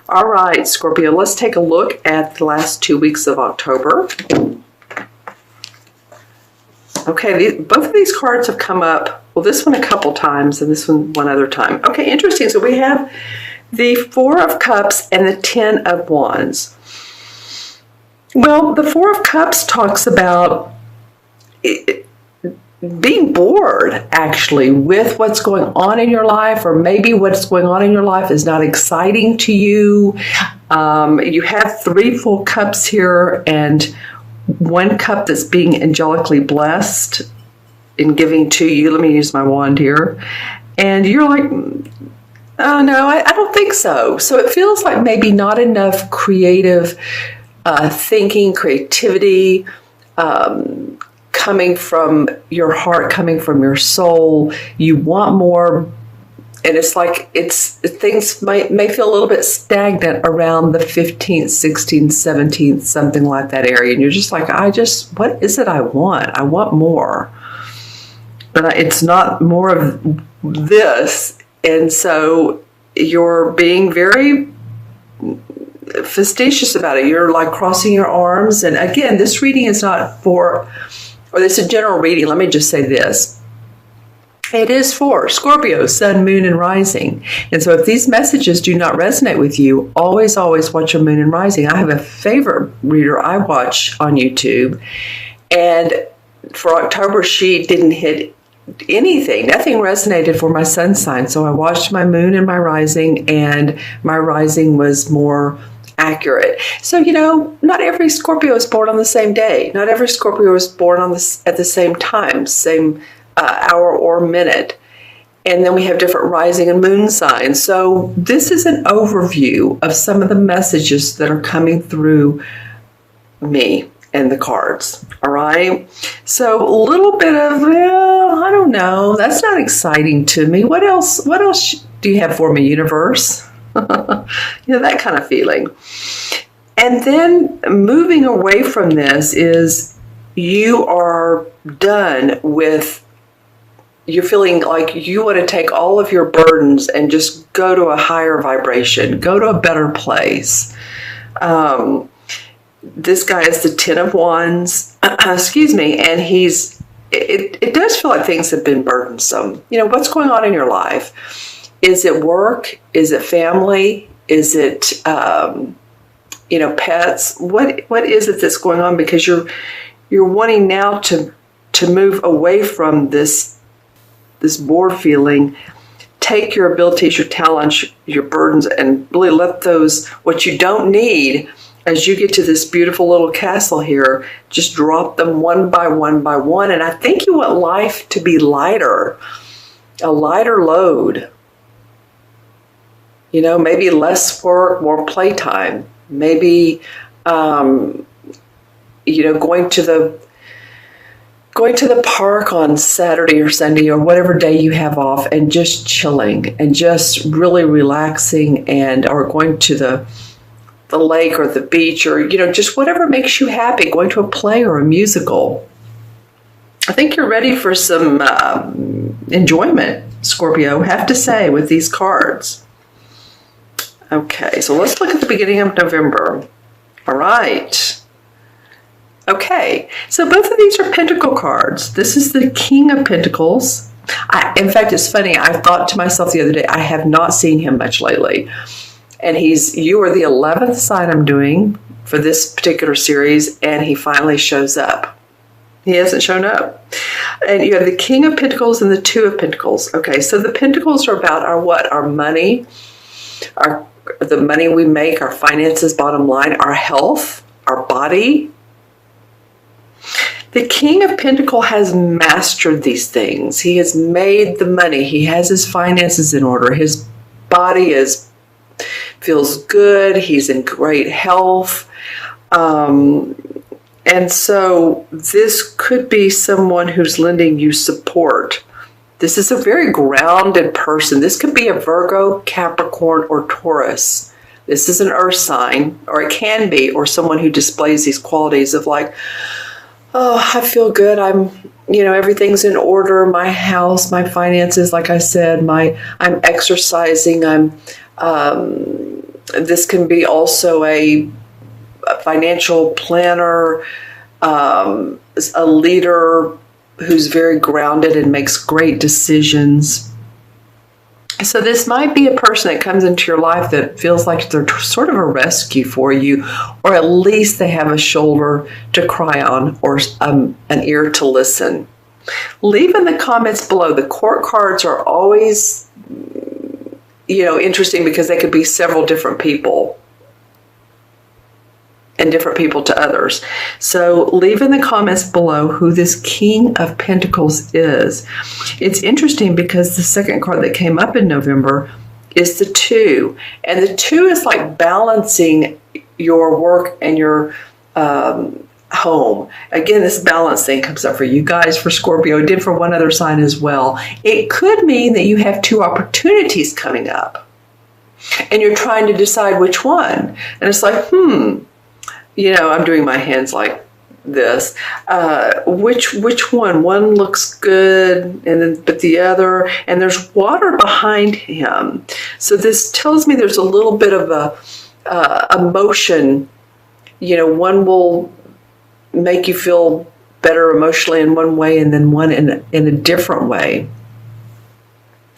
All right, Scorpio, let's take a look at the last 2 weeks of October. Okay, both of these cards have come up, well, this one a couple times and this one other time. Okay, interesting. So we have the Four of Cups and the Ten of Wands. Well, the Four of Cups talks about being bored, actually, with what's going on in your life, or maybe what's going on in your life is not exciting to you. You have 3 full cups here and 1 cup that's being angelically blessed in giving to you. Let me use my wand here. And you're like, oh, no, I don't think so. So it feels like maybe not enough creative thinking, creativity, coming from your heart, coming from your soul. You want more, and it's like things may feel a little bit stagnant around the 15th, 16th, 17th, something like that area. And you're just like, what is it I want? I want more. But it's not more of this. And so you're being very facetious about it. You're like crossing your arms. And again, this reading is not for, or this is a general reading. Let me just say this. It is for Scorpio, Sun, Moon, and Rising. And so if these messages do not resonate with you, always, always watch your Moon and Rising. I have a favorite reader I watch on YouTube. And for October, she didn't hit anything. Nothing resonated for my sun sign. So I watched my Moon and my Rising, and my Rising was more accurate. So, not every Scorpio is born on the same day. Not every Scorpio is born at the same time, same hour or minute. And then we have different rising and moon signs. So this is an overview of some of the messages that are coming through me and the cards. All right. So a little bit of, I don't know. That's not exciting to me. What else do you have for me, universe? That kind of feeling. And then moving away from this is you are done with, you're feeling like you want to take all of your burdens and just go to a higher vibration, go to a better place. This guy is the Ten of Wands, excuse me, and it does feel like things have been burdensome. What's going on in your life? Is it work? Is it family? Is it, pets? What is it that's going on? Because you're wanting now to move away from this bored feeling, take your abilities, your talents, your burdens, and really let those, what you don't need, as you get to this beautiful little castle here, just drop them one by one by one. And I think you want life to be lighter, a lighter load. Maybe less work, more playtime. Maybe, going to the park on Saturday or Sunday or whatever day you have off, and just chilling and just really relaxing, or going to the lake or the beach, or just whatever makes you happy, going to a play or a musical. I think you're ready for some enjoyment, Scorpio, I have to say, with these cards. Okay, so let's look at the beginning of November. All right. Okay, so both of these are Pentacle cards. This is the King of Pentacles. In fact, it's funny. I thought to myself the other day, I have not seen him much lately. And you are the 11th sign I'm doing for this particular series, and he finally shows up. He hasn't shown up. And you have the King of Pentacles and the Two of Pentacles. Okay, so the Pentacles are about our money, the money we make, our finances, bottom line, our health, our body. The King of Pentacles has mastered these things. He has made the money. He has his finances in order. His body feels good. He's in great health. And so this could be someone who's lending you support. This is a very grounded person. This could be a Virgo, Capricorn, or Taurus. This is an earth sign, or it can be, or someone who displays these qualities of like, oh, I feel good. Everything's in order. My house, my finances, like I said, I'm exercising. This can be also a financial planner, a leader who's very grounded and makes great decisions. So this might be a person that comes into your life that feels like they're sort of a rescue for you, or at least they have a shoulder to cry on or an ear to listen. Leave in the comments below. The court cards are always, interesting because they could be several different people and different people to others. So leave in the comments below who this King of Pentacles is. It's interesting because the second card that came up in November is the 2. And the 2 is like balancing your work and your home. Again, this balance thing comes up for you guys, for Scorpio. It did for one other sign as well. It could mean that you have 2 opportunities coming up and you're trying to decide which one. And it's like, I'm doing my hands like this. Which one? One looks good, but the other, and there's water behind him. So this tells me there's a little bit of a emotion. One will make you feel better emotionally in one way, and then one in a different way.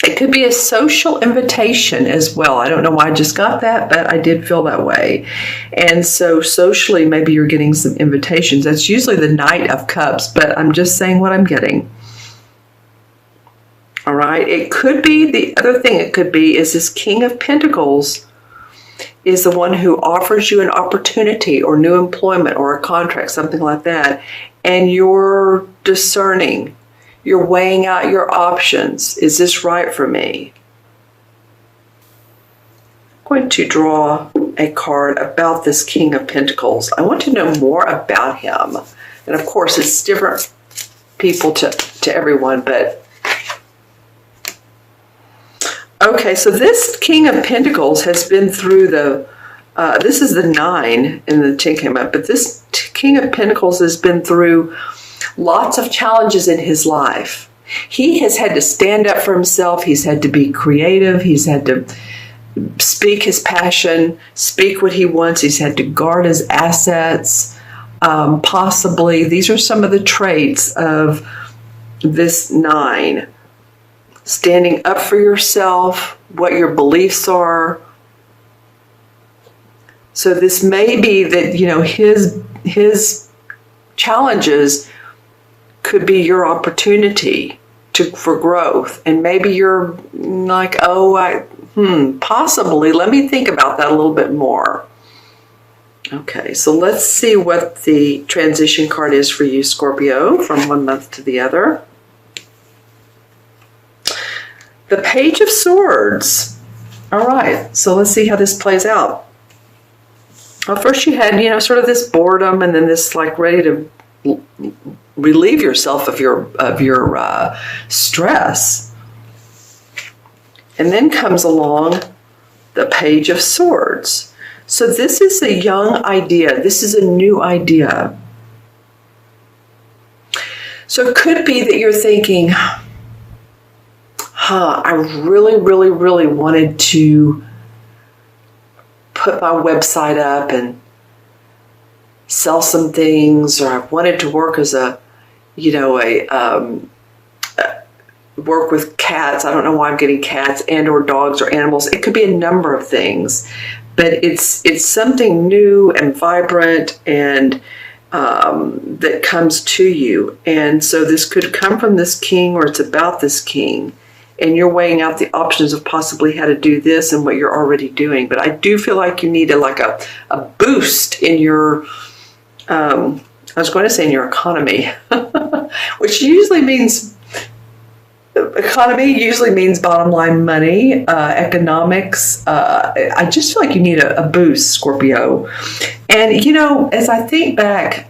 It could be a social invitation as well. I don't know why I just got that, but I did feel that way. And so socially, maybe you're getting some invitations. That's usually the Knight of Cups, but I'm just saying what I'm getting. All right. It could be, the other thing it could be is this King of Pentacles is the one who offers you an opportunity or new employment or a contract, something like that. And you're discerning. You're weighing out your options. Is this right for me? I'm going to draw a card about this King of Pentacles. I want to know more about him. And of course, it's different people to everyone, but okay, so this King of Pentacles has been through this is the 9 and the 10 came up, but this King of Pentacles has been through lots of challenges in his life. He has had to stand up for himself. He's had to be creative. He's had to speak his passion, speak what he wants. He's had to guard his assets. Possibly, these are some of the traits of this 9. Standing up for yourself, what your beliefs are. So this may be that, his challenges could be your opportunity for growth. And maybe you're like, possibly. Let me think about that a little bit more. Okay, so let's see what the transition card is for you, Scorpio, from one month to the other. The Page of Swords. All right, so let's see how this plays out. Well, first you had, sort of this boredom, and then this like ready to relieve yourself of your stress. And then comes along the Page of Swords. So this is a young idea. This is a new idea. So it could be that you're thinking, I really, really, really wanted to put my website up and sell some things, or I wanted to work as work with cats. I don't know why I'm getting cats and or dogs or animals. It could be a number of things, but it's something new and vibrant and that comes to you. And so this could come from this king, or it's about this king. And you're weighing out the options of possibly how to do this and what you're already doing. But I do feel like you need a boost in your, I was going to say in your economy, which usually means, economy usually means bottom line money, economics. I just feel like you need a boost, Scorpio. And, as I think back,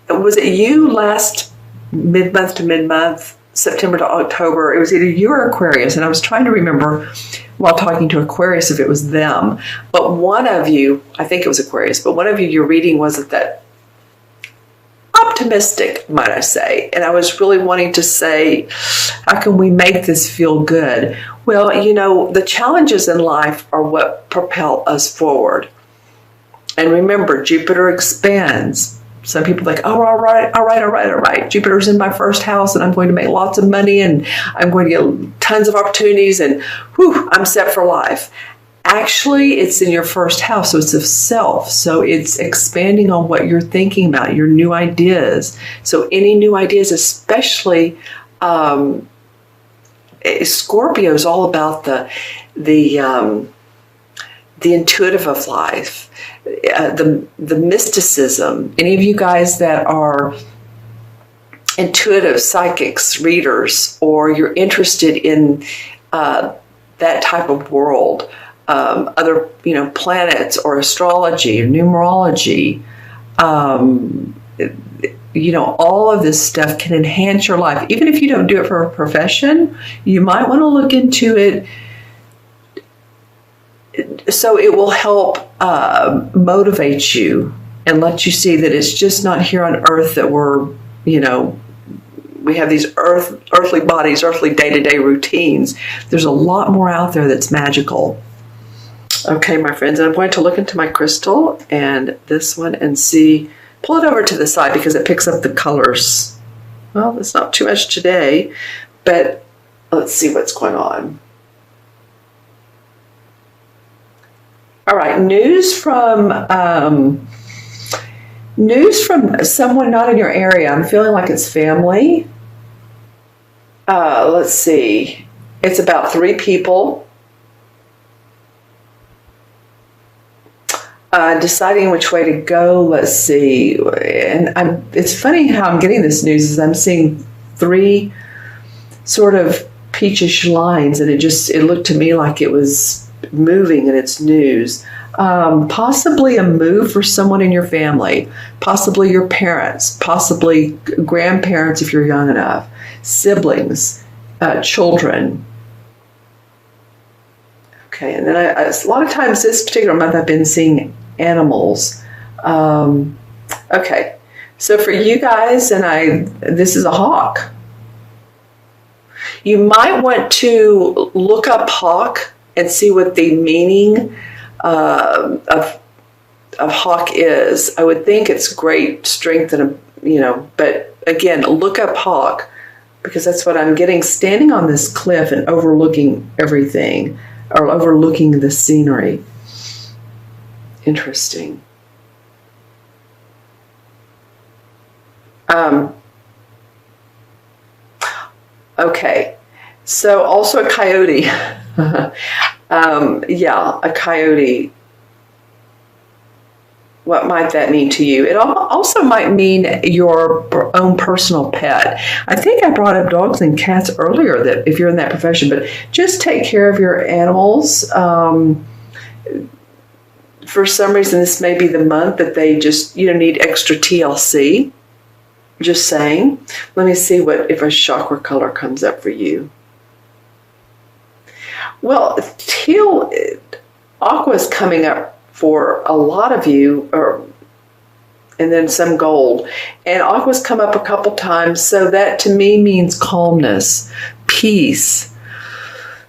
was it you last mid-month to mid-month? September to October, it was either you or Aquarius, and I was trying to remember while talking to Aquarius if it was them, but one of you, I think it was Aquarius, but one of you, your reading wasn't that optimistic, might I say, and I was really wanting to say, how can we make this feel good? Well, you know, the challenges in life are what propel us forward. And remember, Jupiter expands. Some people think, oh, all right. Jupiter's in my first house and I'm going to make lots of money and I'm going to get tons of opportunities and whew, I'm set for life. Actually, it's in your first house, so it's of self. So it's expanding on what you're thinking about, your new ideas. So any new ideas, especially Scorpio is all about the intuitive of life, the mysticism. Any of you guys that are intuitive psychics, readers, or you're interested in that type of world, other planets or astrology or numerology, all of this stuff can enhance your life. Even if you don't do it for a profession, you might want to look into it so it will help motivate you and let you see that it's just not here on earth that we're, we have these earthly bodies, earthly day-to-day routines. There's a lot more out there that's magical. Okay, my friends, and I'm going to look into my crystal and this one and see, pull it over to the side because it picks up the colors. Well, it's not too much today, but let's see what's going on. All right, news from someone not in your area. I'm feeling like it's family. Let's see. It's about 3 people. Deciding which way to go. Let's see. And it's funny how I'm getting this news is I'm seeing 3 sort of peachish lines, and it looked to me like it was moving in its news. Possibly a move for someone in your family, possibly your parents, possibly grandparents if you're young enough, siblings, children. Okay, and then a lot of times this particular month I've been seeing animals. Okay, so for you guys, this is a hawk. You might want to look up hawk and see what the meaning of hawk is. I would think it's great strength and but again, look up hawk because that's what I'm getting, standing on this cliff and overlooking everything or overlooking the scenery. Interesting. Okay, so also a coyote. Yeah, a coyote. What might that mean to you? It also might mean your own personal pet. I think I brought up dogs and cats earlier, that if you're in that profession, but just take care of your animals. For some reason, this may be the month that they just, need extra TLC. Just saying. Let me see if a chakra color comes up for you. Well, teal, aqua is coming up for a lot of you, and then some gold. And aqua's come up a couple times, so that to me means calmness, peace.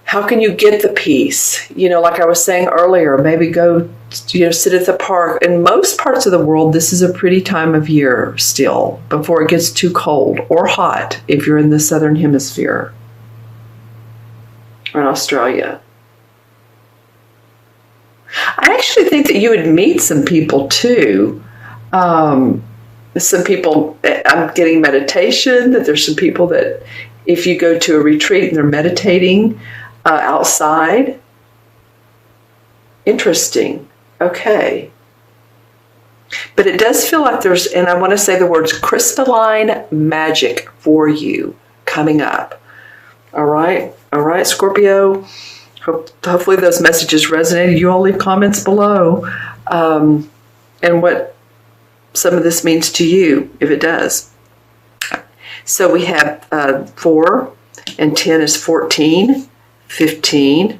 How can you get the peace? Like I was saying earlier, maybe go, sit at the park. In most parts of the world, this is a pretty time of year still, before it gets too cold or hot if you're in the southern hemisphere or in Australia. I actually think that you would meet some people too. Some people, I'm getting meditation, that there's some people that if you go to a retreat and they're meditating outside. Interesting. Okay. But it does feel like there's, and I want to say the words crystalline magic for you coming up. All right, Scorpio. Hopefully those messages resonated. You all leave comments below and what some of this means to you, if it does. So we have 4 and 10 is 14, 15,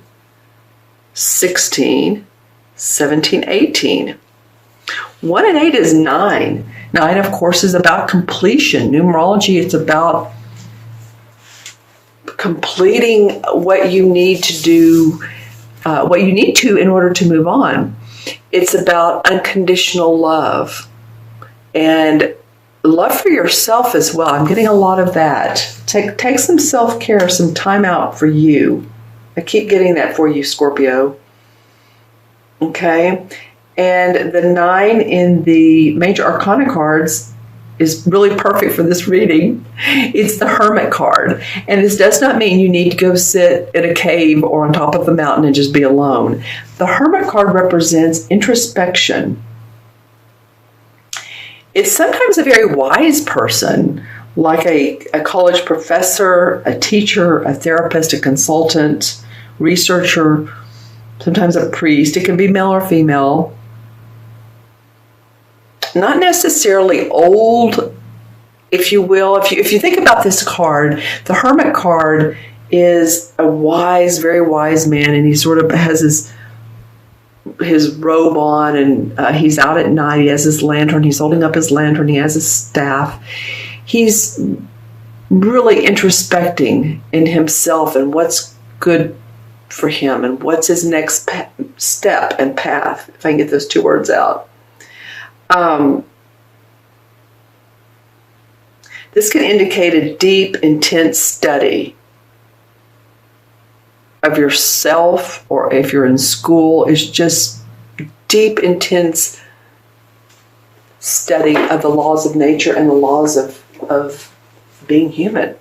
16, 17, 18. 1 and 8 is 9. 9, of course, is about completion. Numerology, it's about completing what you need to do, what you need to in order to move on. It's about unconditional love and love for yourself as well. I'm getting a lot of that. Take some self-care, some time out for you. I keep getting that for you, Scorpio. Okay? And the 9 in the major arcana cards is really perfect for this reading. It's the Hermit card. And this does not mean you need to go sit in a cave or on top of a mountain and just be alone. The Hermit card represents introspection. It's sometimes a very wise person, like a college professor, a teacher, a therapist, a consultant, researcher, sometimes a priest. It can be male or female. Not necessarily old, if you will. If you think about this card, the Hermit card is a wise, very wise man, and he sort of has his robe on, and he's out at night. He has his lantern. He's holding up his lantern. He has his staff. He's really introspecting in himself and what's good for him and what's his next step and path, if I can get those 2 words out. This can indicate a deep, intense study of yourself, or if you're in school, it's just deep, intense study of the laws of nature and the laws of being human.